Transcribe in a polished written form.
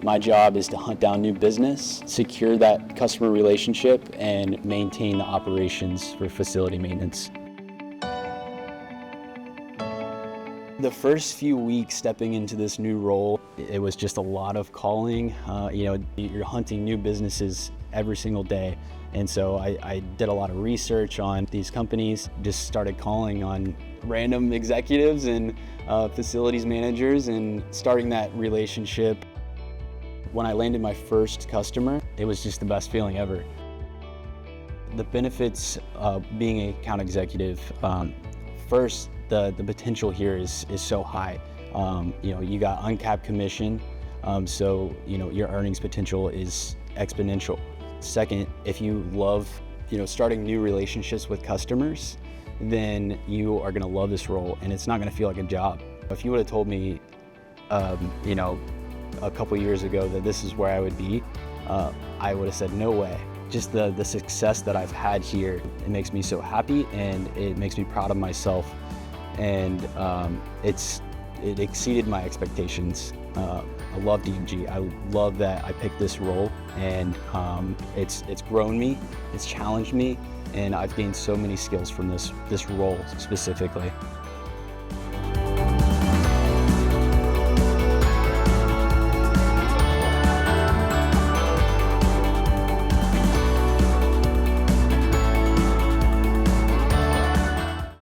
My job is to hunt down new business, secure that customer relationship, and maintain the operations for facility maintenance. The first few weeks stepping into this new role, it was just a lot of calling. You're hunting new businesses every single day. And so I did a lot of research on these companies, just started calling on random executives and facilities managers and starting that relationship. When I landed my first customer, it was just the best feeling ever. The benefits of being an account executive, first, the potential here is so high. You got uncapped commission, so your earnings potential is exponential. Second, if you love starting new relationships with customers, then you are going to love this role, and it's not going to feel like a job. If you would have told me, a couple years ago that this is where I would be, I would have said no way. Just the success that I've had here, it makes me so happy, and it makes me proud of myself, and it exceeded my expectations. I love DMG. I love that I picked this role, and it's grown me, it's challenged me, and I've gained so many skills from this role specifically.